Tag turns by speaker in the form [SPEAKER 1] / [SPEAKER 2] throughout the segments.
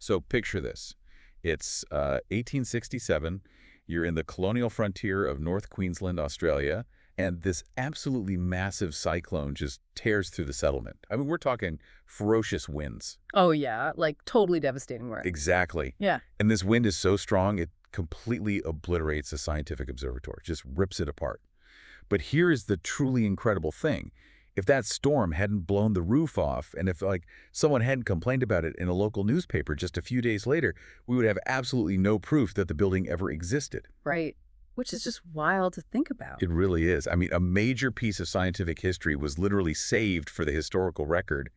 [SPEAKER 1] So picture this. It's 1867. You're in the colonial frontier of North Queensland, Australia, and this absolutely massive cyclone just tears through the settlement. I mean, we're talking ferocious winds.
[SPEAKER 2] Oh, yeah, like totally devastating work.
[SPEAKER 1] Exactly.
[SPEAKER 2] Yeah.
[SPEAKER 1] And this wind is so strong, it completely obliterates the scientific observatory, just rips it apart. But here is the truly incredible thing. If that storm hadn't blown the roof off, and if someone hadn't complained about it in a local newspaper just a few days later, we would have absolutely no proof that the building ever existed.
[SPEAKER 2] Right. Which is just wild to think about.
[SPEAKER 1] It really is. I mean, a major piece of scientific history was literally saved for the historical record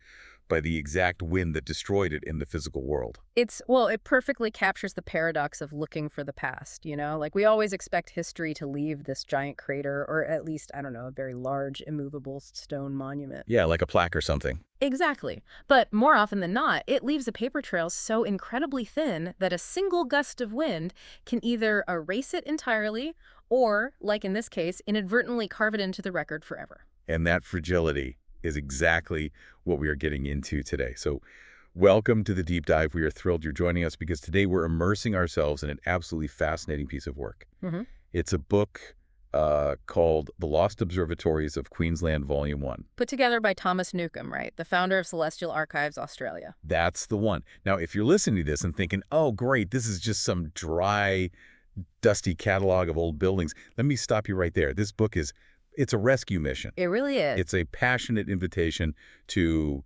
[SPEAKER 1] by the exact wind that destroyed it in the physical world.
[SPEAKER 2] Well, it perfectly captures the paradox of looking for the past, you know? Like, we always expect history to leave this giant crater, or at least, I don't know, a very large, immovable stone monument.
[SPEAKER 1] Yeah, like a plaque or something.
[SPEAKER 2] Exactly. But more often than not, it leaves a paper trail so incredibly thin that a single gust of wind can either erase it entirely or, like in this case, inadvertently carve it into the record forever.
[SPEAKER 1] And that fragility is exactly what we are getting into today. So welcome to the deep dive. We are thrilled you're joining us because today we're immersing ourselves in an absolutely fascinating piece of work. It's a book called The Lost Observatories of Queensland, Volume 1.
[SPEAKER 2] Put together by Thomas Newcome, right? The founder of Celestial Archives Australia.
[SPEAKER 1] That's the one. Now, if you're listening to this and thinking, oh, great, this is just some dry, dusty catalog of old buildings, let me stop you right there. This book it's a rescue mission.
[SPEAKER 2] It really is.
[SPEAKER 1] It's a passionate invitation to,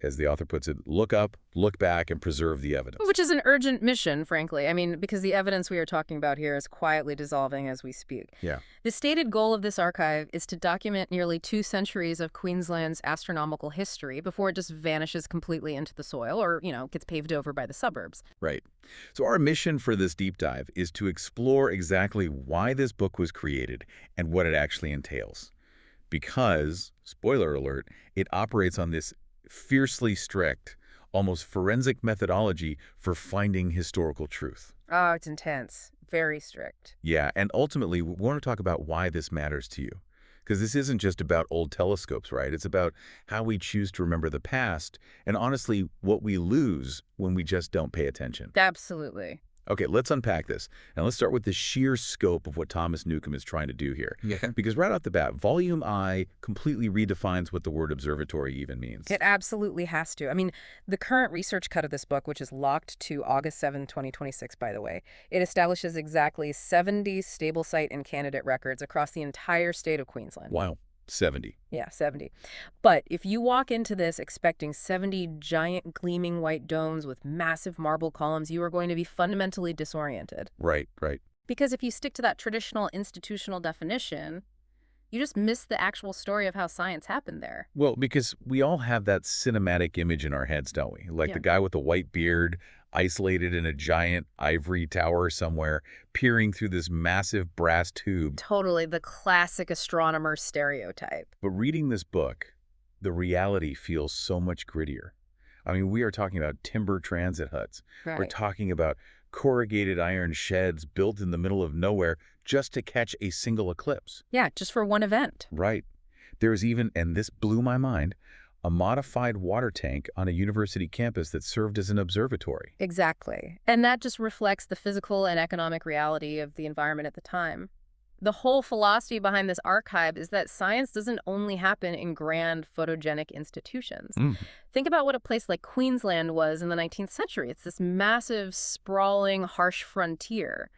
[SPEAKER 1] as the author puts it, look up, look back, and preserve the evidence.
[SPEAKER 2] Which is an urgent mission, frankly. I mean, because the evidence we are talking about here is quietly dissolving as we speak.
[SPEAKER 1] Yeah.
[SPEAKER 2] The stated goal of this archive is to document nearly 2 centuries of Queensland's astronomical history before it just vanishes completely into the soil or, gets paved over by the suburbs.
[SPEAKER 1] Right. So our mission for this deep dive is to explore exactly why this book was created and what it actually entails. Because, spoiler alert, it operates on this fiercely strict, almost forensic methodology for finding historical truth.
[SPEAKER 2] Oh, it's intense. Very strict.
[SPEAKER 1] Yeah, and ultimately, we want to talk about why this matters to you. Because this isn't just about old telescopes, right? It's about how we choose to remember the past and, honestly, what we lose when we just don't pay attention.
[SPEAKER 2] Absolutely.
[SPEAKER 1] Okay, let's unpack this. And let's start with the sheer scope of what Thomas Newcome is trying to do here.
[SPEAKER 3] Yeah.
[SPEAKER 1] Because right off the bat, Volume I completely redefines what the word observatory even means.
[SPEAKER 2] It absolutely has to. I mean, the current research cut of this book, which is locked to August 7, 2026, by the way, it establishes exactly 70 stable site and candidate records across the entire state of Queensland.
[SPEAKER 1] Wow. 70.
[SPEAKER 2] Yeah, 70. But if you walk into this expecting 70 giant gleaming white domes with massive marble columns, you are going to be fundamentally disoriented.
[SPEAKER 1] Right, right.
[SPEAKER 2] Because if you stick to that traditional institutional definition, you just miss the actual story of how science happened there.
[SPEAKER 1] Well, because we all have that cinematic image in our heads, don't we? Like the guy with the white beard, isolated in a giant ivory tower somewhere, peering through this massive brass tube.
[SPEAKER 2] Totally the classic astronomer stereotype.
[SPEAKER 1] But reading this book, the reality feels so much grittier. I mean, we are talking about timber transit huts.
[SPEAKER 2] Right.
[SPEAKER 1] We're talking about corrugated iron sheds built in the middle of nowhere just to catch a single eclipse.
[SPEAKER 2] Yeah, just for one event.
[SPEAKER 1] Right. There is even, and this blew my mind, a modified water tank on a university campus that served as an observatory.
[SPEAKER 2] Exactly. And that just reflects the physical and economic reality of the environment at the time. The whole philosophy behind this archive is that science doesn't only happen in grand photogenic institutions. Think about what a place like Queensland was in the 19th century. It's this massive, sprawling, harsh frontier.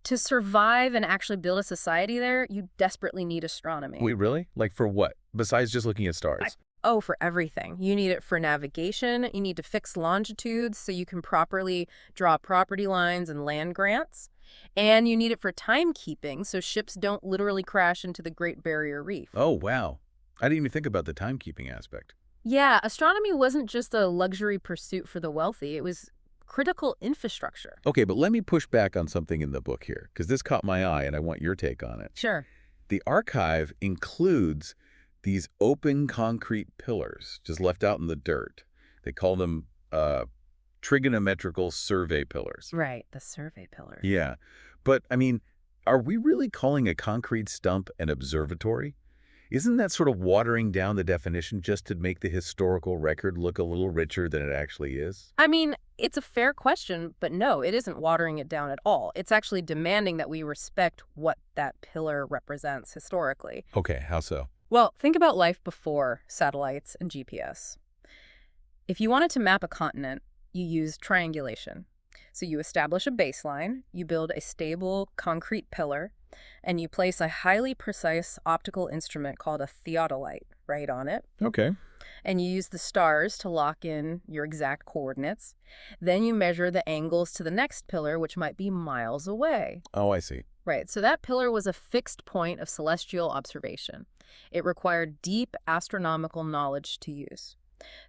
[SPEAKER 2] To survive and actually build a society there, you desperately need astronomy.
[SPEAKER 1] Wait, really? Like for what? Besides just looking at stars?
[SPEAKER 2] Oh, for everything. You need it for navigation. You need to fix longitudes so you can properly draw property lines and land grants. And you need it for timekeeping so ships don't literally crash into the Great Barrier Reef.
[SPEAKER 1] Oh, wow. I didn't even think about the timekeeping aspect.
[SPEAKER 2] Yeah, astronomy wasn't just a luxury pursuit for the wealthy. It was critical infrastructure.
[SPEAKER 1] Okay, but let me push back on something in the book here, because this caught my eye and I want your take on it.
[SPEAKER 2] Sure.
[SPEAKER 1] The archive includes these open concrete pillars just left out in the dirt. They call them trigonometrical survey pillars.
[SPEAKER 2] Right, the survey pillars.
[SPEAKER 1] Yeah. But, I mean, are we really calling a concrete stump an observatory? Isn't that sort of watering down the definition just to make the historical record look a little richer than it actually is?
[SPEAKER 2] I mean, it's a fair question, but no, it isn't watering it down at all. It's actually demanding that we respect what that pillar represents historically.
[SPEAKER 1] Okay, how so?
[SPEAKER 2] Well, think about life before satellites and GPS. If you wanted to map a continent, you use triangulation. So you establish a baseline, you build a stable concrete pillar, and you place a highly precise optical instrument called a theodolite right on it.
[SPEAKER 1] Okay.
[SPEAKER 2] And you use the stars to lock in your exact coordinates. Then you measure the angles to the next pillar, which might be miles away.
[SPEAKER 1] Oh, I see.
[SPEAKER 2] Right, so that pillar was a fixed point of celestial observation. It required deep astronomical knowledge to use.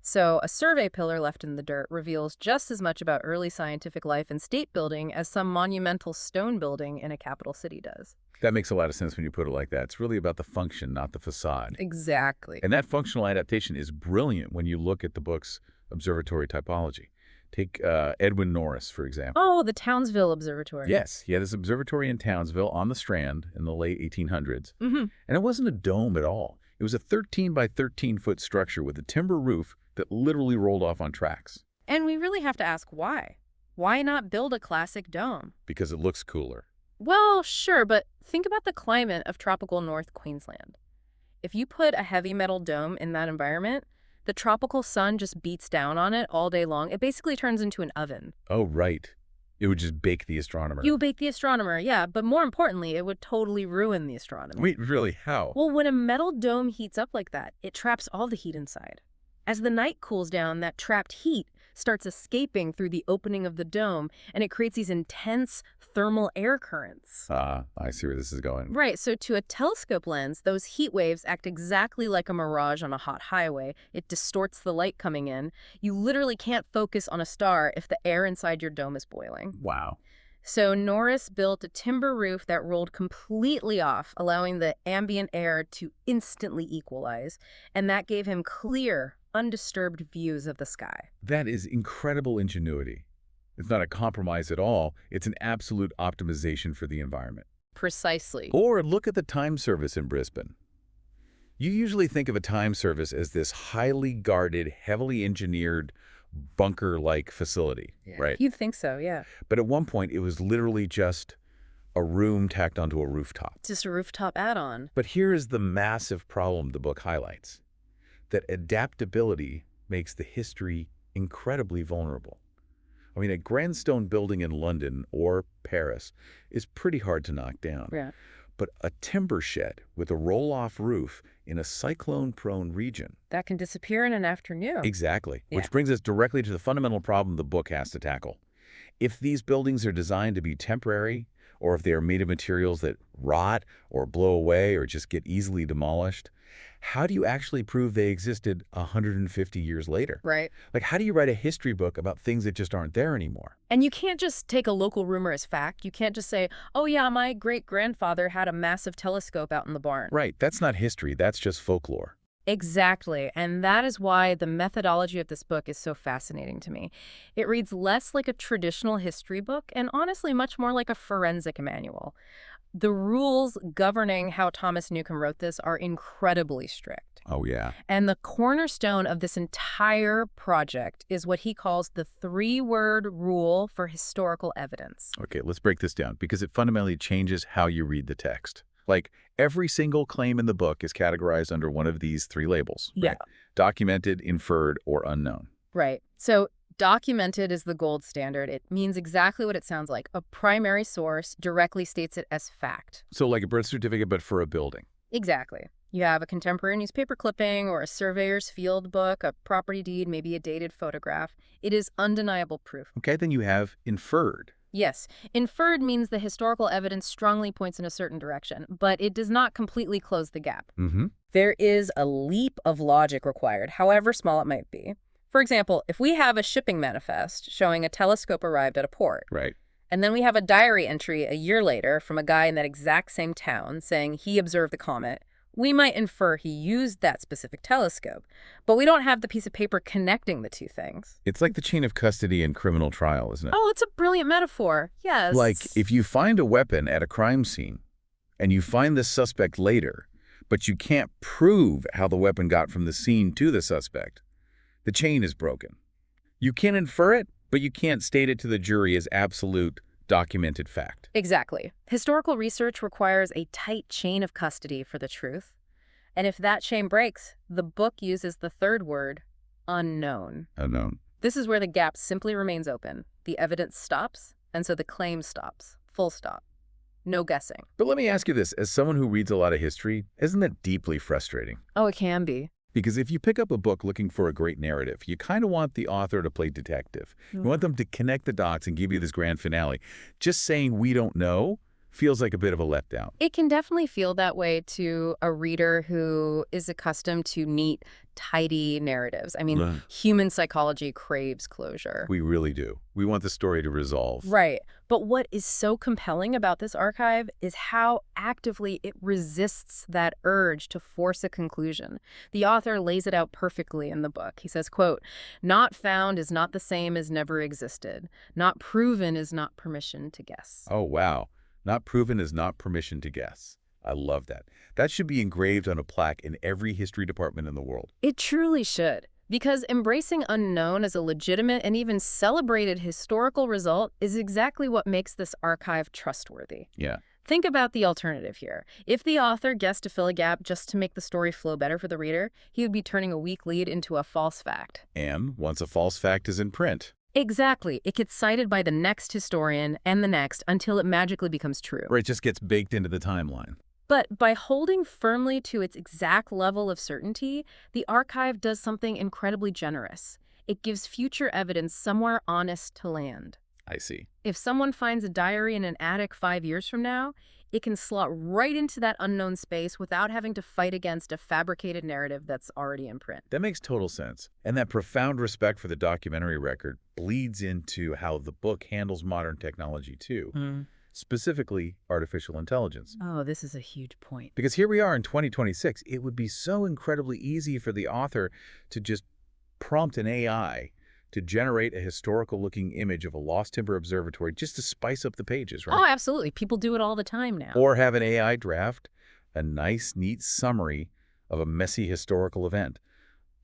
[SPEAKER 2] So a survey pillar left in the dirt reveals just as much about early scientific life and state building as some monumental stone building in a capital city does.
[SPEAKER 1] That makes a lot of sense when you put it like that. It's really about the function, not the facade.
[SPEAKER 2] Exactly.
[SPEAKER 1] And that functional adaptation is brilliant when you look at the book's observatory typology. Take Edwin Norris, for example.
[SPEAKER 2] Oh, the Townsville Observatory.
[SPEAKER 1] Yes, he had this observatory in Townsville on the Strand in the late 1800s.
[SPEAKER 2] Mm-hmm.
[SPEAKER 1] And it wasn't a dome at all. It was a 13 by 13-foot structure with a timber roof that literally rolled off on tracks.
[SPEAKER 2] And we really have to ask why. Why not build a classic dome?
[SPEAKER 1] Because it looks cooler.
[SPEAKER 2] Well, sure, but think about the climate of tropical North Queensland. If you put a heavy metal dome in that environment, the tropical sun just beats down on it all day long. It basically turns into an oven.
[SPEAKER 1] Oh, right. It would just bake the astronomer.
[SPEAKER 2] You bake the astronomer, yeah, but more importantly, it would totally ruin the astronomy.
[SPEAKER 1] Wait, really? How?
[SPEAKER 2] Well, when a metal dome heats up like that, it traps all the heat inside. As the night cools down, that trapped heat starts escaping through the opening of the dome, and it creates these intense thermal air currents.
[SPEAKER 1] Ah, I see where this is going.
[SPEAKER 2] Right, so to a telescope lens, those heat waves act exactly like a mirage on a hot highway. It distorts the light coming in. You literally can't focus on a star if the air inside your dome is boiling.
[SPEAKER 1] Wow.
[SPEAKER 2] So Norris built a timber roof that rolled completely off, allowing the ambient air to instantly equalize, and that gave him clear, undisturbed views of the sky.
[SPEAKER 1] That is incredible ingenuity. It's not a compromise at all. It's an absolute optimization for the environment.
[SPEAKER 2] Precisely.
[SPEAKER 1] Or look at the time service in Brisbane. You usually think of a time service as this highly guarded, heavily engineered, bunker-like facility, right?
[SPEAKER 2] You'd think so, yeah.
[SPEAKER 1] But at one point, it was literally just a room tacked onto a rooftop.
[SPEAKER 2] Just a rooftop add-on.
[SPEAKER 1] But here is the massive problem the book highlights, that adaptability makes the history incredibly vulnerable. I mean, a grandstone building in London or Paris is pretty hard to knock down.
[SPEAKER 2] Yeah.
[SPEAKER 1] But a timber shed with a roll-off roof in a cyclone-prone region.
[SPEAKER 2] That can disappear in an afternoon.
[SPEAKER 1] Exactly.
[SPEAKER 2] Yeah.
[SPEAKER 1] Which brings us directly to the fundamental problem the book has to tackle. If these buildings are designed to be temporary, or if they are made of materials that rot or blow away or just get easily demolished, how do you actually prove they existed 150 years later?
[SPEAKER 2] Right.
[SPEAKER 1] Like, how do you write a history book about things that just aren't there anymore?
[SPEAKER 2] And you can't just take a local rumor as fact. You can't just say, oh yeah, my great-grandfather had a massive telescope out in the barn.
[SPEAKER 1] Right. That's not history. That's just folklore.
[SPEAKER 2] Exactly. And that is why the methodology of this book is so fascinating to me. It reads less like a traditional history book and honestly much more like a forensic manual. The rules governing how Thomas Newcome wrote this are incredibly strict.
[SPEAKER 1] Oh, yeah.
[SPEAKER 2] And the cornerstone of this entire project is what he calls the 3-word rule for historical evidence.
[SPEAKER 1] Okay, let's break this down because it fundamentally changes how you read the text. Like, every single claim in the book is categorized under one of these 3 labels.
[SPEAKER 2] Yeah.
[SPEAKER 1] Right? Documented, inferred, or unknown.
[SPEAKER 2] Right. So documented is the gold standard. It means exactly what it sounds like. A primary source directly states it as fact.
[SPEAKER 1] So like a birth certificate, but for a building.
[SPEAKER 2] Exactly. You have a contemporary newspaper clipping or a surveyor's field book, a property deed, maybe a dated photograph. It is undeniable proof.
[SPEAKER 1] Okay, then you have inferred.
[SPEAKER 2] Yes. Inferred means the historical evidence strongly points in a certain direction, but it does not completely close the gap.
[SPEAKER 1] Mm-hmm.
[SPEAKER 2] There is a leap of logic required, however small it might be. For example, if we have a shipping manifest showing a telescope arrived at a port,
[SPEAKER 1] Right.
[SPEAKER 2] and then we have a diary entry a year later from a guy in that exact same town saying he observed the comet, we might infer he used that specific telescope, but we don't have the piece of paper connecting the two things.
[SPEAKER 1] It's like the chain of custody in criminal trial, isn't it?
[SPEAKER 2] Oh, it's a brilliant metaphor. Yes.
[SPEAKER 1] Like, if you find a weapon at a crime scene, and you find the suspect later, but you can't prove how the weapon got from the scene to the suspect. The chain is broken. You can infer it, but you can't state it to the jury as absolute, documented fact.
[SPEAKER 2] Exactly. Historical research requires a tight chain of custody for the truth. And if that chain breaks, the book uses the third word, unknown.
[SPEAKER 1] Unknown.
[SPEAKER 2] This is where the gap simply remains open. The evidence stops, and so the claim stops. Full stop. No guessing.
[SPEAKER 1] But let me ask you this, as someone who reads a lot of history, isn't that deeply frustrating?
[SPEAKER 2] Oh, it can be.
[SPEAKER 1] Because if you pick up a book looking for a great narrative, you kind of want the author to play detective. You want them to connect the dots and give you this grand finale. Just saying we don't know feels like a bit of a letdown.
[SPEAKER 2] It can definitely feel that way to a reader who is accustomed to neat, tidy narratives. I mean,
[SPEAKER 1] Right.
[SPEAKER 2] human psychology craves closure.
[SPEAKER 1] We really do. We want the story to resolve.
[SPEAKER 2] Right. But what is so compelling about this archive is how actively it resists that urge to force a conclusion. The author lays it out perfectly in the book. He says, quote, "Not found is not the same as never existed. Not proven is not permission to guess."
[SPEAKER 1] Oh, wow. Not proven is not permission to guess. I love that. That should be engraved on a plaque in every history department in the world.
[SPEAKER 2] It truly should. Because embracing unknown as a legitimate and even celebrated historical result is exactly what makes this archive trustworthy.
[SPEAKER 1] Yeah.
[SPEAKER 2] Think about the alternative here. If the author guessed to fill a gap just to make the story flow better for the reader, he would be turning a weak lead into a false fact.
[SPEAKER 1] And once a false fact is in print,
[SPEAKER 2] Exactly. It gets cited by the next historian and the next until it magically becomes true.
[SPEAKER 1] or it just gets baked into the timeline.
[SPEAKER 2] But by holding firmly to its exact level of certainty, the archive does something incredibly generous. It gives future evidence somewhere honest to land.
[SPEAKER 1] I see.
[SPEAKER 2] If someone finds a diary in an attic 5 years from now, it can slot right into that unknown space without having to fight against a fabricated narrative that's already in print.
[SPEAKER 1] That makes total sense. And that profound respect for the documentary record bleeds into how the book handles modern technology, too. Specifically, artificial intelligence.
[SPEAKER 2] Oh, this is a huge point.
[SPEAKER 1] Because here we are in 2026, it would be so incredibly easy for the author to just prompt an AI to generate a historical-looking image of a lost timber observatory just to spice up the pages, right?
[SPEAKER 2] Oh, absolutely. People do it all the time now.
[SPEAKER 1] Or have an AI draft a nice, neat summary of a messy historical event.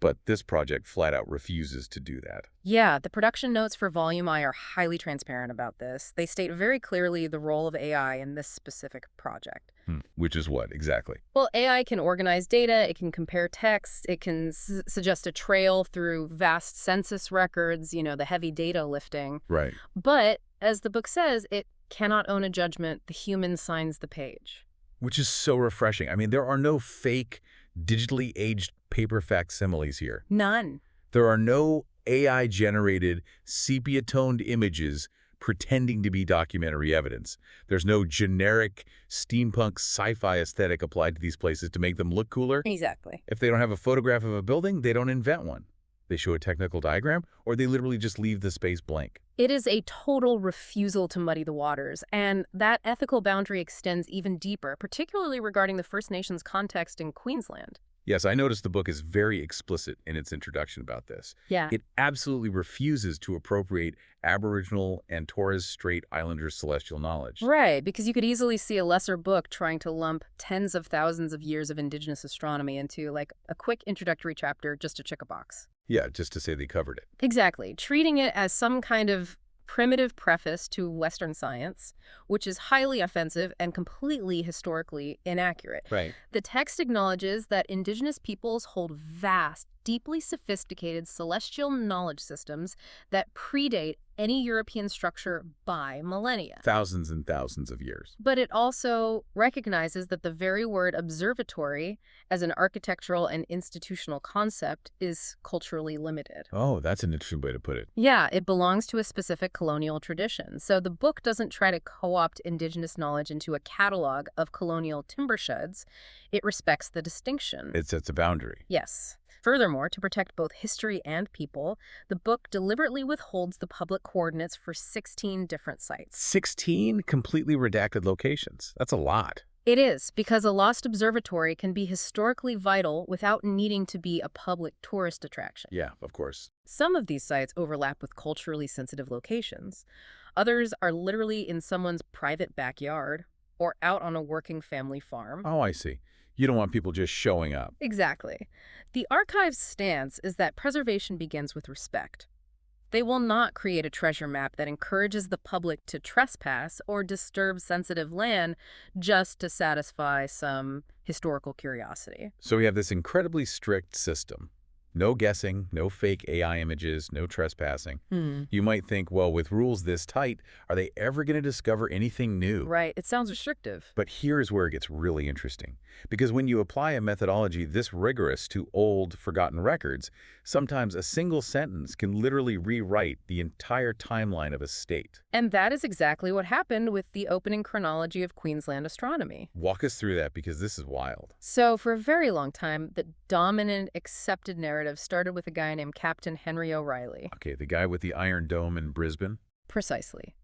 [SPEAKER 1] But this project flat out refuses to do that.
[SPEAKER 2] Yeah, the production notes for Volume I are highly transparent about this. They state very clearly the role of AI in this specific project.
[SPEAKER 1] Which is what, exactly?
[SPEAKER 2] Well, AI can organize data, it can compare text, it can suggest a trail through vast census records, the heavy data lifting.
[SPEAKER 1] Right.
[SPEAKER 2] But, as the book says, it cannot own a judgment. The human signs the page.
[SPEAKER 1] Which is so refreshing. I mean, there are no fake, digitally aged paper facsimiles here.
[SPEAKER 2] None.
[SPEAKER 1] There are no AI-generated, sepia-toned images pretending to be documentary evidence. There's no generic steampunk sci-fi aesthetic applied to these places to make them look cooler.
[SPEAKER 2] Exactly.
[SPEAKER 1] If they don't have a photograph of a building, they don't invent one. They show a technical diagram, or they literally just leave the space blank.
[SPEAKER 2] It is a total refusal to muddy the waters, and that ethical boundary extends even deeper, particularly regarding the First Nations context in Queensland.
[SPEAKER 1] Yes, I noticed the book is very explicit in its introduction about this.
[SPEAKER 2] Yeah.
[SPEAKER 1] It absolutely refuses to appropriate Aboriginal and Torres Strait Islanders' celestial knowledge.
[SPEAKER 2] Right, because you could easily see a lesser book trying to lump tens of thousands of years of Indigenous astronomy into, like, a quick introductory chapter just to check a box.
[SPEAKER 1] Yeah, just to say they covered it.
[SPEAKER 2] Exactly, treating it as some kind of primitive preface to Western science, which is highly offensive and completely historically inaccurate.
[SPEAKER 1] Right.
[SPEAKER 2] The text acknowledges that Indigenous peoples hold vast, deeply sophisticated celestial knowledge systems that predate any European structure by millennia.
[SPEAKER 1] Thousands and thousands of years.
[SPEAKER 2] But it also recognizes that the very word observatory as an architectural and institutional concept is culturally limited.
[SPEAKER 1] Oh, that's an interesting way to put it.
[SPEAKER 2] Yeah, it belongs to a specific colonial tradition. So the book doesn't try to co-opt Indigenous knowledge into a catalog of colonial timber sheds. It respects the distinction.
[SPEAKER 1] It sets a boundary.
[SPEAKER 2] Yes. Furthermore, to protect both history and people, the book deliberately withholds the public coordinates for 16 different sites.
[SPEAKER 1] 16 completely redacted locations. That's a lot.
[SPEAKER 2] It is, because a lost observatory can be historically vital without needing to be a public tourist attraction.
[SPEAKER 1] Yeah, of course.
[SPEAKER 2] Some of these sites overlap with culturally sensitive locations. Others are literally in someone's private backyard or out on a working family farm.
[SPEAKER 1] Oh, I see. You don't want people just showing up.
[SPEAKER 2] Exactly. The archive's stance is that preservation begins with respect. They will not create a treasure map that encourages the public to trespass or disturb sensitive land just to satisfy some historical curiosity.
[SPEAKER 1] So we have this incredibly strict system. No guessing, no fake AI images, no trespassing. You might think, well, with rules this tight, are they ever going to discover anything new?
[SPEAKER 2] Right, it sounds restrictive.
[SPEAKER 1] But here's where it gets really interesting. Because when you apply a methodology this rigorous to old, forgotten records, sometimes a single sentence can literally rewrite the entire timeline of a state.
[SPEAKER 2] And that is exactly what happened with the opening chronology of Queensland astronomy.
[SPEAKER 1] Walk us through that because this is wild.
[SPEAKER 2] So for a very long time, the dominant accepted narrative started with a guy named Captain Henry O'Reilly.
[SPEAKER 1] Okay, the guy with the Iron Dome in Brisbane?
[SPEAKER 2] Precisely.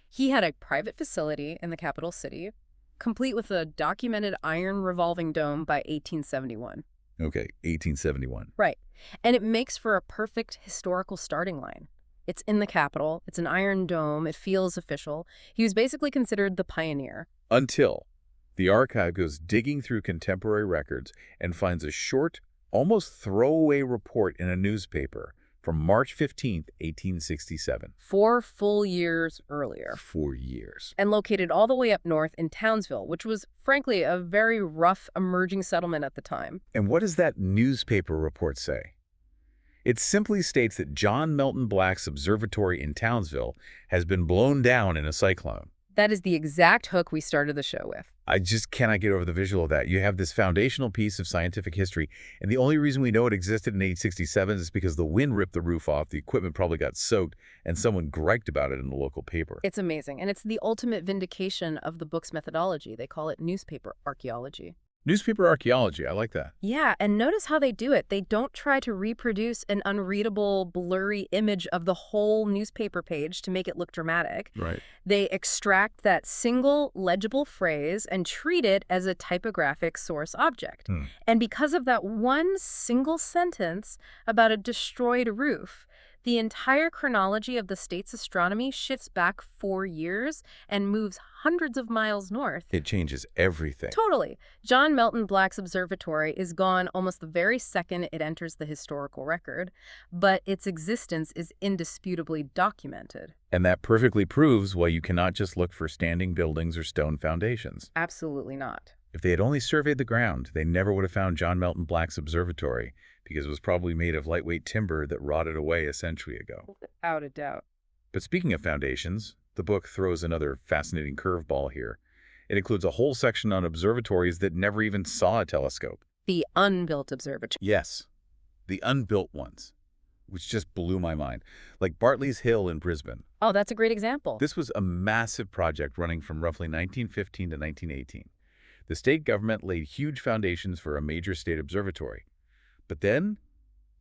[SPEAKER 2] He had a private facility in the capital city, complete with a documented iron revolving dome by 1871.
[SPEAKER 1] Okay, 1871.
[SPEAKER 2] Right. And it makes for a perfect historical starting line. It's in the capital, it's an iron dome, it feels official. He was basically considered the pioneer.
[SPEAKER 1] Until the archive goes digging through contemporary records and finds a short, almost throwaway report in a newspaper from March 15th, 1867.
[SPEAKER 2] 4 full years earlier.
[SPEAKER 1] 4 years.
[SPEAKER 2] And located all the way up north in Townsville, which was, frankly, a very rough emerging settlement at the time.
[SPEAKER 1] And what does that newspaper report say? It simply states that John Melton Black's observatory in Townsville has been blown down in a cyclone.
[SPEAKER 2] That is the exact hook we started the show with.
[SPEAKER 1] I just cannot get over the visual of that. You have this foundational piece of scientific history, and the only reason we know it existed in 1867 is because the wind ripped the roof off, the equipment probably got soaked, and someone griped about it in the local paper.
[SPEAKER 2] It's amazing, and it's the ultimate vindication of the book's methodology. They call it newspaper archaeology.
[SPEAKER 1] Newspaper archaeology, I like that.
[SPEAKER 2] Yeah, and notice how they do it. They don't try to reproduce an unreadable, blurry image of the whole newspaper page to make it look dramatic.
[SPEAKER 1] Right.
[SPEAKER 2] They extract that single legible phrase and treat it as a typographic source object. And because of that one single sentence about a destroyed roof, the entire chronology of the state's astronomy shifts back 4 years and moves hundreds of miles north.
[SPEAKER 1] It changes everything.
[SPEAKER 2] Totally. John Melton Black's observatory is gone almost the very second it enters the historical record, but its existence is indisputably documented.
[SPEAKER 1] And that perfectly proves why you cannot just look for standing buildings or stone foundations.
[SPEAKER 2] Absolutely not.
[SPEAKER 1] If they had only surveyed the ground, they never would have found John Melton Black's observatory, because it was probably made of lightweight timber that rotted away a century ago.
[SPEAKER 2] Without a doubt.
[SPEAKER 1] But speaking of foundations, the book throws another fascinating curveball here. It includes a whole section on observatories that never even saw a telescope.
[SPEAKER 2] The unbuilt observatory.
[SPEAKER 1] Yes, the unbuilt ones, which just blew my mind. Like Bartley's Hill in Brisbane.
[SPEAKER 2] Oh, that's a great example.
[SPEAKER 1] This was a massive project running from roughly 1915 to 1918. The state government laid huge foundations for a major state observatory. But then,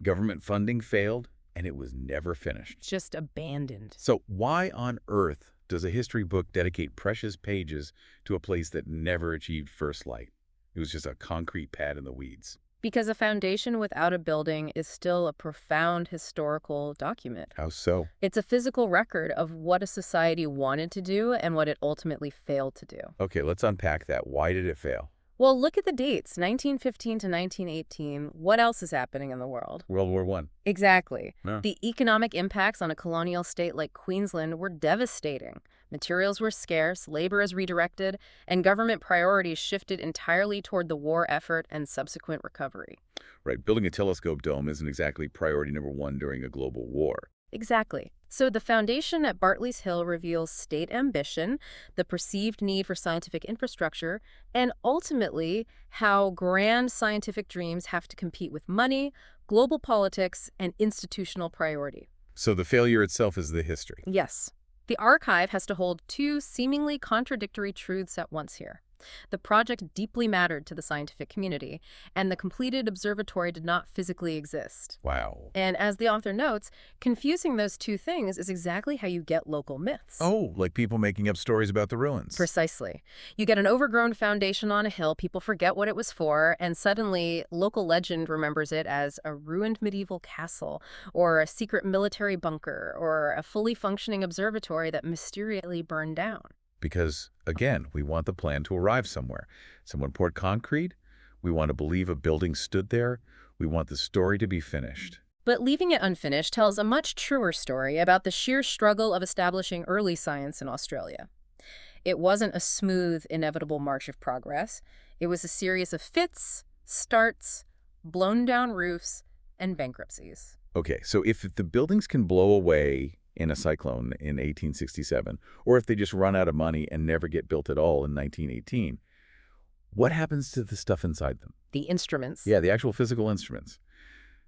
[SPEAKER 1] government funding failed, and it was never finished.
[SPEAKER 2] Just abandoned.
[SPEAKER 1] So why on earth does a history book dedicate precious pages to a place that never achieved first light? It was just a concrete pad in the weeds.
[SPEAKER 2] Because a foundation without a building is still a profound historical document.
[SPEAKER 1] How so?
[SPEAKER 2] It's a physical record of what a society wanted to do and what it ultimately failed to do.
[SPEAKER 1] Okay, let's unpack that. Why did it fail?
[SPEAKER 2] Well, look at the dates, 1915 to 1918. What else is happening in the world?
[SPEAKER 1] World War I.
[SPEAKER 2] Exactly.
[SPEAKER 1] Yeah.
[SPEAKER 2] The economic impacts on a colonial state like Queensland were devastating. Materials were scarce, labor is redirected, and government priorities shifted entirely toward the war effort and subsequent recovery.
[SPEAKER 1] Right, building a telescope dome isn't exactly priority number one during a global war.
[SPEAKER 2] Exactly. So the foundation at Bartley's Hill reveals state ambition, the perceived need for scientific infrastructure, and ultimately how grand scientific dreams have to compete with money, global politics, and institutional priority.
[SPEAKER 1] So the failure itself is the history.
[SPEAKER 2] Yes. The archive has to hold two seemingly contradictory truths at once here. The project deeply mattered to the scientific community, and the completed observatory did not physically exist.
[SPEAKER 1] Wow.
[SPEAKER 2] And as the author notes, confusing those two things is exactly how you get local myths.
[SPEAKER 1] Oh, like people making up stories about the ruins.
[SPEAKER 2] Precisely. You get an overgrown foundation on a hill, people forget what it was for, and suddenly local legend remembers it as a ruined medieval castle, or a secret military bunker, or a fully functioning observatory that mysteriously burned down.
[SPEAKER 1] Because, again, we want the plan to arrive somewhere. Someone poured concrete, We want to believe a building stood there. We want the story to be finished.
[SPEAKER 2] But leaving it unfinished tells a much truer story about the sheer struggle of establishing early science in Australia. It wasn't a smooth, inevitable march of progress. It was a series of fits, starts, blown down roofs, and bankruptcies.
[SPEAKER 1] Okay, so if the buildings can blow away in a cyclone in 1867, or if they just run out of money and never get built at all in 1918, what happens to the stuff inside them?
[SPEAKER 2] The instruments.
[SPEAKER 1] Yeah, the actual physical instruments.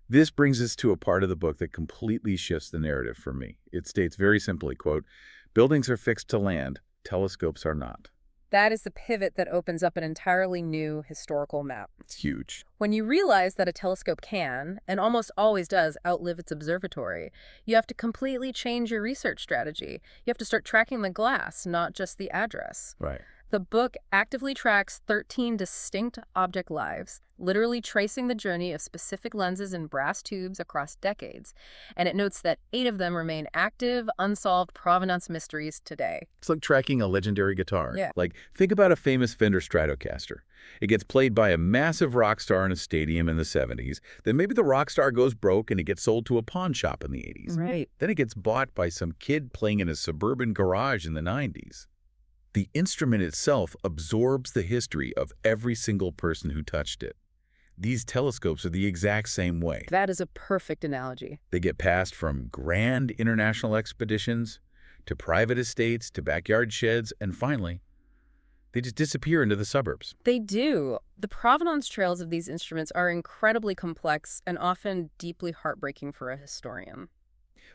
[SPEAKER 1] This brings us to a part of the book that completely shifts the narrative for me. It states very simply, quote, "Buildings are fixed to land, telescopes are not."
[SPEAKER 2] That is the pivot that opens up an entirely new historical map.
[SPEAKER 1] It's huge.
[SPEAKER 2] When you realize that a telescope can, and almost always does, outlive its observatory, you have to completely change your research strategy. You have to start tracking the glass, not just the address.
[SPEAKER 1] Right.
[SPEAKER 2] The book actively tracks 13 distinct object lives, literally tracing the journey of specific lenses and brass tubes across decades. And it notes that 8 of them remain active, unsolved provenance mysteries today.
[SPEAKER 1] It's like tracking a legendary guitar.
[SPEAKER 2] Yeah.
[SPEAKER 1] Like, think about a famous Fender Stratocaster. It gets played by a massive rock star in a stadium in the 70s. Then maybe the rock star goes broke and it gets sold to a pawn shop in the 80s.
[SPEAKER 2] Right.
[SPEAKER 1] Then it gets bought by some kid playing in a suburban garage in the 90s. The instrument itself absorbs the history of every single person who touched it. These telescopes are the exact same way.
[SPEAKER 2] That is a perfect analogy.
[SPEAKER 1] They get passed from grand international expeditions to private estates to backyard sheds, and finally, they just disappear into the suburbs.
[SPEAKER 2] They do. The provenance trails of these instruments are incredibly complex and often deeply heartbreaking for a historian.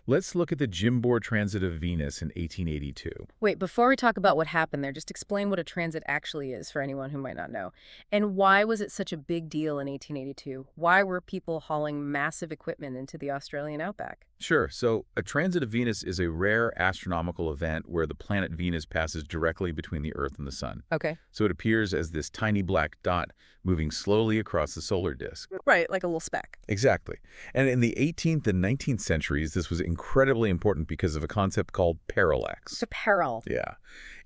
[SPEAKER 1] Let's look at the Jim-Bohr transit of Venus in 1882.
[SPEAKER 2] Wait, before we talk about what happened there, just explain what a transit actually is for anyone who might not know. And why was it such a big deal in 1882? Why were people hauling massive equipment into the Australian outback?
[SPEAKER 1] Sure. So a transit of Venus is a rare astronomical event where the planet Venus passes directly between the Earth and the Sun.
[SPEAKER 2] Okay.
[SPEAKER 1] So it appears as this tiny black dot moving slowly across the solar disk.
[SPEAKER 2] Right, like a little speck.
[SPEAKER 1] Exactly. And in the 18th and 19th centuries, this was incredibly important because of a concept called parallax.
[SPEAKER 2] It's a peril.
[SPEAKER 1] Yeah.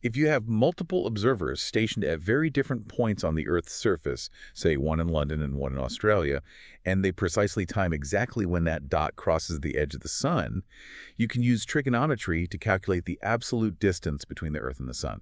[SPEAKER 1] If you have multiple observers stationed at very different points on the Earth's surface, say one in London and one in Australia, and they precisely time exactly when that dot crosses the edge of the Sun, you can use trigonometry to calculate the absolute distance between the Earth and the Sun.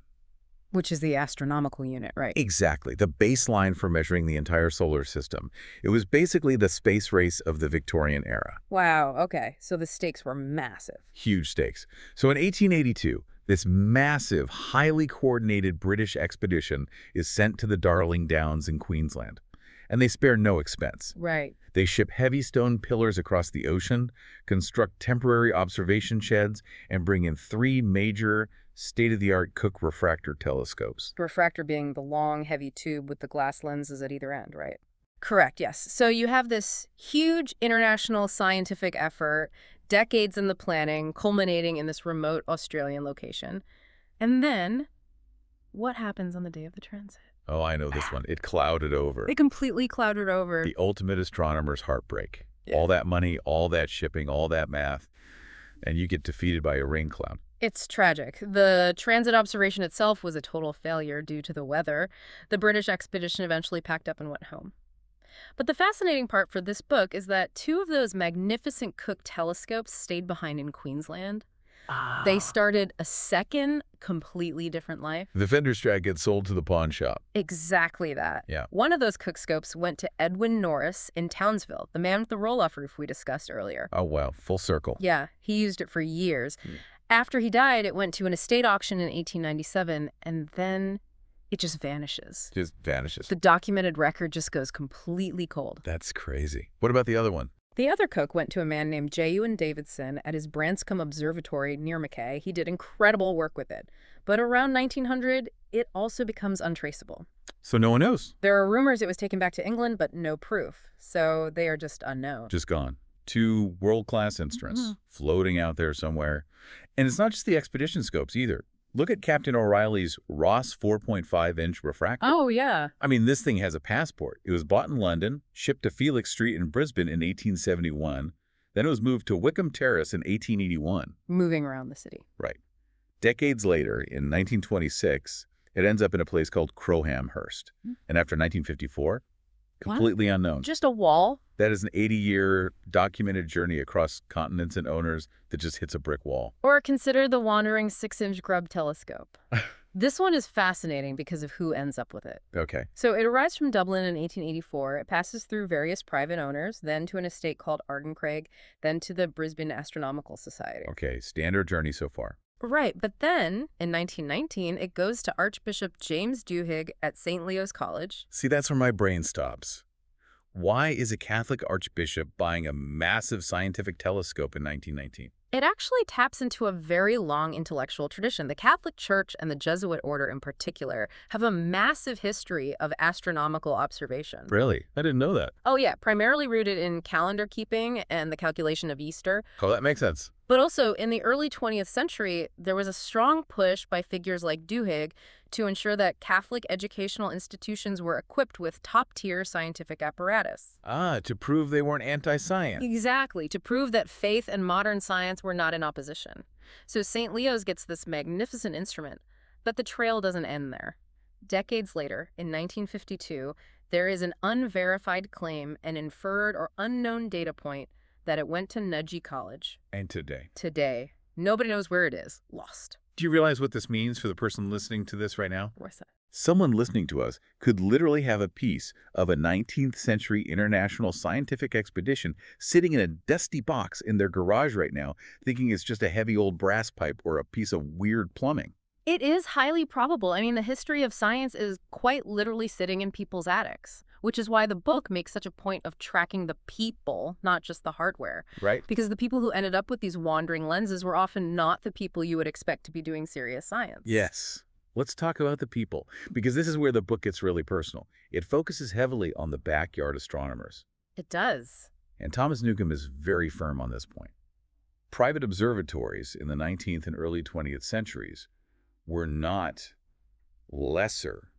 [SPEAKER 2] Which is the astronomical unit, right?
[SPEAKER 1] Exactly, the baseline for measuring the entire solar system. It was basically the space race of the Victorian era.
[SPEAKER 2] Wow, okay. So the stakes were massive.
[SPEAKER 1] Huge stakes. So in 1882, this massive, highly coordinated British expedition is sent to the Darling Downs in Queensland. And they spare no expense.
[SPEAKER 2] Right.
[SPEAKER 1] They ship heavy stone pillars across the ocean, construct temporary observation sheds, and bring in 3 major state-of-the-art Cook refractor telescopes.
[SPEAKER 2] Refractor being the long, heavy tube with the glass lenses at either end, right? Correct, yes. So you have this huge international scientific effort, decades in the planning, culminating in this remote Australian location. And then, what happens on the day of the transit?
[SPEAKER 1] Oh, I know this one. It clouded over.
[SPEAKER 2] They completely clouded over.
[SPEAKER 1] The ultimate astronomer's heartbreak.
[SPEAKER 2] Yeah.
[SPEAKER 1] All that money, all that shipping, all that math, and you get defeated by a rain cloud.
[SPEAKER 2] It's tragic. The transit observation itself was a total failure due to the weather. The British expedition eventually packed up and went home. But the fascinating part for this book is that 2 of those magnificent Cook telescopes stayed behind in Queensland. They started a second, completely different life.
[SPEAKER 1] The Fender Strat gets sold to the pawn shop.
[SPEAKER 2] Exactly that.
[SPEAKER 1] Yeah.
[SPEAKER 2] One of those Cook scopes went to Edwin Norris in Townsville, the man with the roll-off roof we discussed earlier.
[SPEAKER 1] Oh, wow. Full circle.
[SPEAKER 2] Yeah, he used it for years. After he died, it went to an estate auction in 1897, and then it just vanishes.
[SPEAKER 1] Just vanishes.
[SPEAKER 2] The documented record just goes completely cold.
[SPEAKER 1] That's crazy. What about the other one?
[SPEAKER 2] The other Cook went to a man named J. Ewan Davidson at his Branscombe Observatory near Mackay. He did incredible work with it. But around 1900, it also becomes untraceable.
[SPEAKER 1] So no one knows.
[SPEAKER 2] There are rumors it was taken back to England, but no proof. So they are just unknown.
[SPEAKER 1] Just gone. 2 world-class instruments floating out there somewhere. And it's not just the expedition scopes either. Look at Captain O'Reilly's Ross 4.5-inch refractor.
[SPEAKER 2] Oh, yeah.
[SPEAKER 1] I mean, this thing has a passport. It was bought in London, shipped to Felix Street in Brisbane in 1871. Then it was moved to Wickham Terrace in 1881.
[SPEAKER 2] Moving around the city.
[SPEAKER 1] Right. Decades later, in 1926, it ends up in a place called Crowhamhurst. And after 1954,
[SPEAKER 2] What?
[SPEAKER 1] Completely unknown.
[SPEAKER 2] Just a wall?
[SPEAKER 1] That is an 80-year documented journey across continents and owners that just hits a brick wall.
[SPEAKER 2] Or consider the wandering 6-inch Grubb telescope. This one is fascinating because of who ends up with it.
[SPEAKER 1] Okay.
[SPEAKER 2] So it arrives from Dublin in 1884. It passes through various private owners, then to an estate called Ardenscraig, then to the Brisbane Astronomical Society.
[SPEAKER 1] Okay, standard journey so far.
[SPEAKER 2] Right, but then, in 1919, it goes to Archbishop James Duhigg at St. Leo's College.
[SPEAKER 1] See, that's where my brain stops. Why is a Catholic archbishop buying a massive scientific telescope in 1919?
[SPEAKER 2] It actually taps into a very long intellectual tradition. The Catholic Church and the Jesuit order in particular have a massive history of astronomical observation.
[SPEAKER 1] Really? I didn't know that.
[SPEAKER 2] Oh yeah, primarily rooted in calendar keeping and the calculation of Easter.
[SPEAKER 1] Oh, that makes sense.
[SPEAKER 2] But also, in the early 20th century, there was a strong push by figures like Duhigg to ensure that Catholic educational institutions were equipped with top-tier scientific apparatus.
[SPEAKER 1] Ah, to prove they weren't anti-science.
[SPEAKER 2] Exactly, to prove that faith and modern science were not in opposition. So St. Leo's gets this magnificent instrument, but the trail doesn't end there. Decades later, in 1952, there is an unverified claim, an inferred or unknown data point, that it went to Nudgee College.
[SPEAKER 1] And today.
[SPEAKER 2] Today. Nobody knows where it is. Lost.
[SPEAKER 1] Do you realize what this means for the person listening to this right now?
[SPEAKER 2] What's that?
[SPEAKER 1] Someone listening to us could literally have a piece of a 19th century international scientific expedition sitting in a dusty box in their garage right now, thinking it's just a heavy old brass pipe or a piece of weird plumbing.
[SPEAKER 2] It is highly probable. I mean, the history of science is quite literally sitting in people's attics, which is why the book makes such a point of tracking the people, not just the hardware.
[SPEAKER 1] Right.
[SPEAKER 2] Because the people who ended up with these wandering lenses were often not the people you would expect to be doing serious science.
[SPEAKER 1] Yes. Let's talk about the people, because this is where the book gets really personal. It focuses heavily on the backyard astronomers.
[SPEAKER 2] It does.
[SPEAKER 1] And Thomas Newcome is very firm on this point. Private observatories in the 19th and early 20th centuries were not lesser,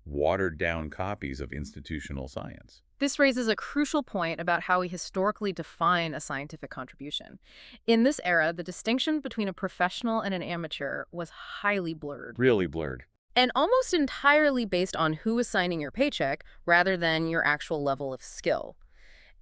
[SPEAKER 1] watered-down copies of institutional science.
[SPEAKER 2] This raises a crucial point about how we historically define a scientific contribution. In this era, the distinction between a professional and an amateur was highly blurred.
[SPEAKER 1] Really blurred.
[SPEAKER 2] And almost entirely based on who was signing your paycheck rather than your actual level of skill.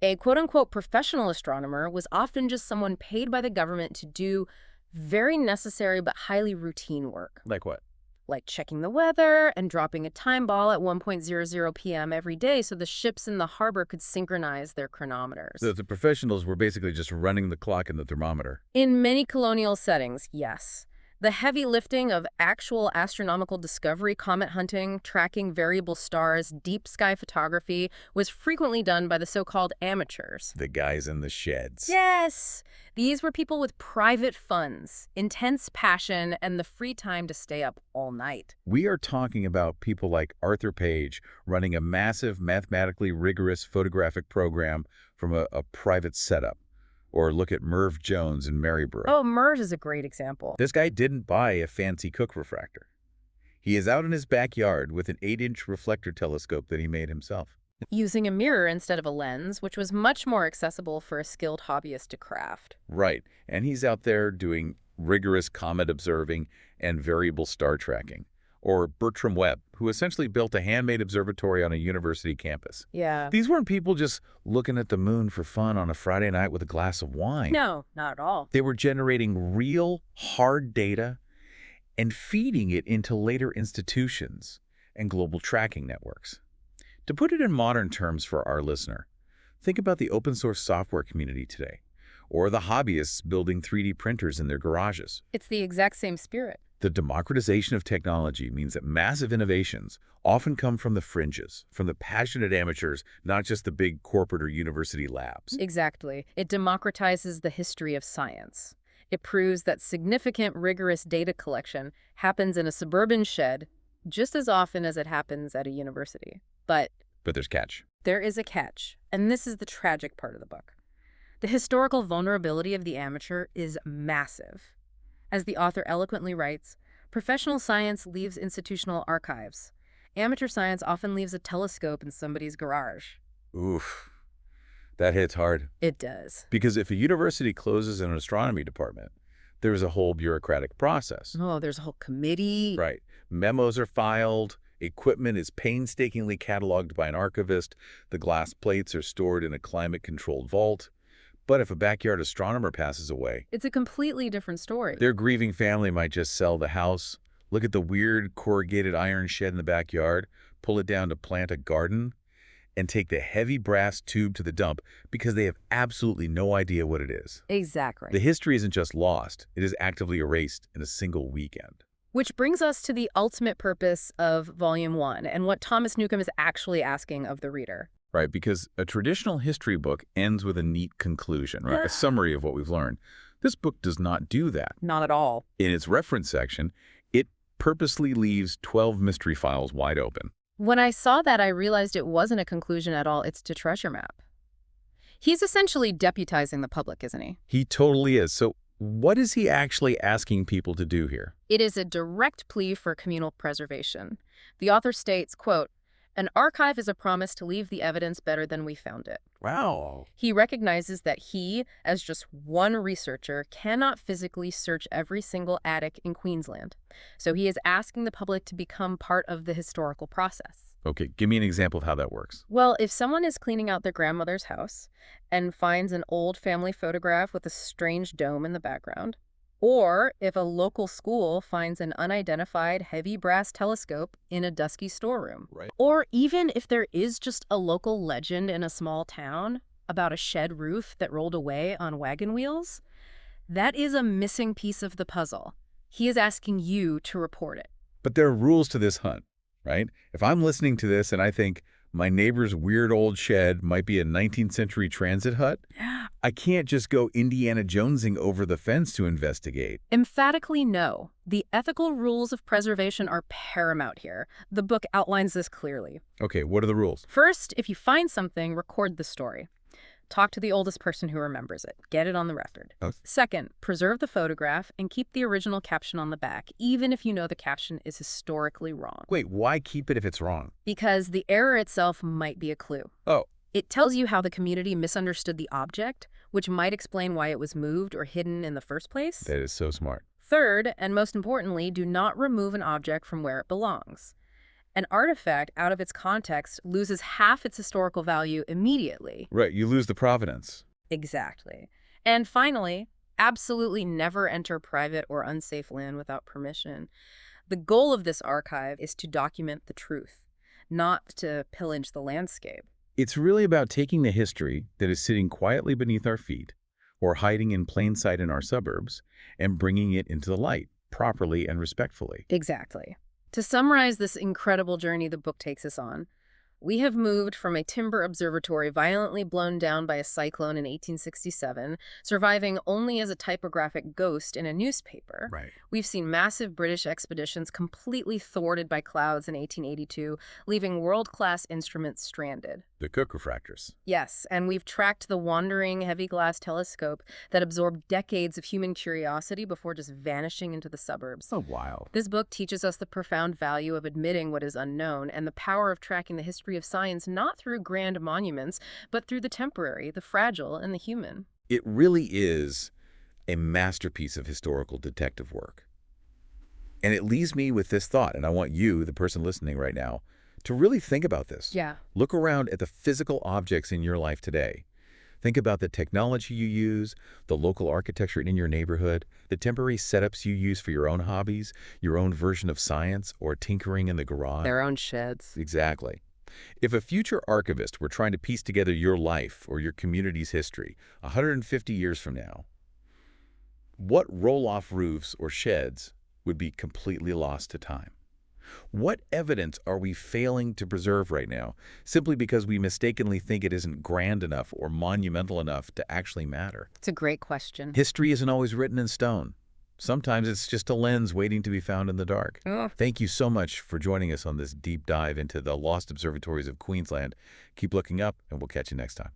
[SPEAKER 2] A quote-unquote professional astronomer was often just someone paid by the government to do very necessary but highly routine work.
[SPEAKER 1] Like what?
[SPEAKER 2] Like checking the weather and dropping a time ball at 1:00 p.m. every day so the ships in the harbor could synchronize their chronometers.
[SPEAKER 1] So the professionals were basically just running the clock and the thermometer.
[SPEAKER 2] In many colonial settings, yes. The heavy lifting of actual astronomical discovery, comet hunting, tracking variable stars, deep sky photography was frequently done by the so-called amateurs.
[SPEAKER 1] The guys in the sheds.
[SPEAKER 2] Yes! These were people with private funds, intense passion, and the free time to stay up all night.
[SPEAKER 1] We are talking about people like Arthur Page running a massive, mathematically rigorous photographic program from a private setup. Or look at Merv Jones in Maryborough.
[SPEAKER 2] Oh, Merv is a great example.
[SPEAKER 1] This guy didn't buy a fancy Cook refractor. He is out in his backyard with an 8-inch reflector telescope that he made himself.
[SPEAKER 2] Using a mirror instead of a lens, which was much more accessible for a skilled hobbyist to craft.
[SPEAKER 1] Right, and he's out there doing rigorous comet observing and variable star tracking. Or Bertram Webb, who essentially built a handmade observatory on a university campus.
[SPEAKER 2] Yeah.
[SPEAKER 1] These weren't people just looking at the moon for fun on a Friday night with a glass of wine.
[SPEAKER 2] No, not at all.
[SPEAKER 1] They were generating real, hard data and feeding it into later institutions and global tracking networks. To put it in modern terms for our listener, think about the open source software community today, or the hobbyists building 3D printers in their garages.
[SPEAKER 2] It's the exact same spirit.
[SPEAKER 1] The democratization of technology means that massive innovations often come from the fringes, from the passionate amateurs, not just the big corporate or university labs.
[SPEAKER 2] Exactly. It democratizes the history of science. It proves that significant, rigorous data collection happens in a suburban shed just as often as it happens at a university. But
[SPEAKER 1] there's catch.
[SPEAKER 2] There is a catch, and this is the tragic part of the book. The historical vulnerability of the amateur is massive. As the author eloquently writes, professional science leaves institutional archives. Amateur science often leaves a telescope in somebody's garage.
[SPEAKER 1] Oof. That hits hard.
[SPEAKER 2] It does.
[SPEAKER 1] Because if a university closes an astronomy department, there's a whole bureaucratic process.
[SPEAKER 2] Oh, there's a whole committee.
[SPEAKER 1] Right. Memos are filed, Equipment is painstakingly cataloged by an archivist. The glass plates are stored in a climate-controlled vault. But if a backyard astronomer passes away,
[SPEAKER 2] It's a completely different story.
[SPEAKER 1] their grieving family might just sell the house, look at the weird corrugated iron shed in the backyard, pull it down to plant a garden, and take the heavy brass tube to the dump because they have absolutely no idea what it is.
[SPEAKER 2] Exactly.
[SPEAKER 1] The history isn't just lost, it is actively erased in a single weekend.
[SPEAKER 2] Which brings us to the ultimate purpose of Volume 1 and what Thomas Newcome is actually asking of the reader.
[SPEAKER 1] Right, because a traditional history book ends with a neat conclusion, right? A summary of what we've learned. This book does not do that.
[SPEAKER 2] Not at all.
[SPEAKER 1] In its reference section, it purposely leaves 12 mystery files wide open.
[SPEAKER 2] When I saw that, I realized it wasn't a conclusion at all. It's to treasure map. He's essentially deputizing the public, isn't he?
[SPEAKER 1] He totally is. So what is he actually asking people to do here?
[SPEAKER 2] It is a direct plea for communal preservation. The author states, quote, "An archive is a promise to leave the evidence better than we found it."
[SPEAKER 1] Wow.
[SPEAKER 2] He recognizes that he, as just one researcher, cannot physically search every single attic in Queensland. So he is asking the public to become part of the historical process.
[SPEAKER 1] Okay, give me an example of how that works.
[SPEAKER 2] Well, if someone is cleaning out their grandmother's house and finds an old family photograph with a strange dome in the background, or if a local school finds an unidentified heavy brass telescope in a dusky storeroom.
[SPEAKER 1] Right.
[SPEAKER 2] Or even if there is just a local legend in a small town about a shed roof that rolled away on wagon wheels, that is a missing piece of the puzzle. He is asking you to report it.
[SPEAKER 1] But there are rules to this hunt, right? If I'm listening to this and I think my neighbor's weird old shed might be a 19th century transit hut, I can't just go Indiana Jonesing over the fence to investigate.
[SPEAKER 2] Emphatically no. The ethical rules of preservation are paramount here. The book outlines this clearly.
[SPEAKER 1] Okay, what are the rules?
[SPEAKER 2] First, if you find something, record the story. Talk to the oldest person who remembers it. Get it on the record.
[SPEAKER 1] Okay.
[SPEAKER 2] Second, preserve the photograph and keep the original caption on the back, even if you know the caption is historically wrong.
[SPEAKER 1] Wait, why keep it if it's wrong?
[SPEAKER 2] Because the error itself might be a clue.
[SPEAKER 1] Oh,
[SPEAKER 2] It tells you how the community misunderstood the object, which might explain why it was moved or hidden in the first place.
[SPEAKER 1] that is so smart.
[SPEAKER 2] Third, and most importantly, do not remove an object from where it belongs. An artifact out of its context loses half its historical value immediately.
[SPEAKER 1] Right, you lose the provenance.
[SPEAKER 2] Exactly. And finally, absolutely never enter private or unsafe land without permission. The goal of this archive is to document the truth, not to pillage the landscape.
[SPEAKER 1] It's really about taking the history that is sitting quietly beneath our feet or hiding in plain sight in our suburbs and bringing it into the light, properly and respectfully.
[SPEAKER 2] Exactly. To summarize this incredible journey the book takes us on, we have moved from a timber observatory violently blown down by a cyclone in 1867, surviving only as a typographic ghost in a newspaper.
[SPEAKER 1] Right.
[SPEAKER 2] We've seen massive British expeditions completely thwarted by clouds in 1882, leaving world-class instruments stranded.
[SPEAKER 1] The Cook refractors.
[SPEAKER 2] Yes, and we've tracked the wandering heavy glass telescope that absorbed decades of human curiosity before just vanishing into the suburbs.
[SPEAKER 1] So wild.
[SPEAKER 2] This book teaches us the profound value of admitting what is unknown and the power of tracking the history of science not through grand monuments, but through the temporary, the fragile, and the human.
[SPEAKER 1] It really is a masterpiece of historical detective work. And it leaves me with this thought, and I want you, the person listening right now, to really think about this.
[SPEAKER 2] Yeah.
[SPEAKER 1] Look around at the physical objects in your life today. Think about the technology you use, the local architecture in your neighborhood, the temporary setups you use for your own hobbies, your own version of science, or tinkering in the garage.
[SPEAKER 2] Their own sheds.
[SPEAKER 1] Exactly. If a future archivist were trying to piece together your life or your community's history 150 years from now, what roll-off roofs or sheds would be completely lost to time? What evidence are we failing to preserve right now simply because we mistakenly think it isn't grand enough or monumental enough to actually matter?
[SPEAKER 2] It's a great question.
[SPEAKER 1] History isn't always written in stone. Sometimes it's just a lens waiting to be found in the dark.
[SPEAKER 2] Oh.
[SPEAKER 1] Thank you so much for joining us on this deep dive into the Lost Observatories of Queensland. Keep looking up, and we'll catch you next time.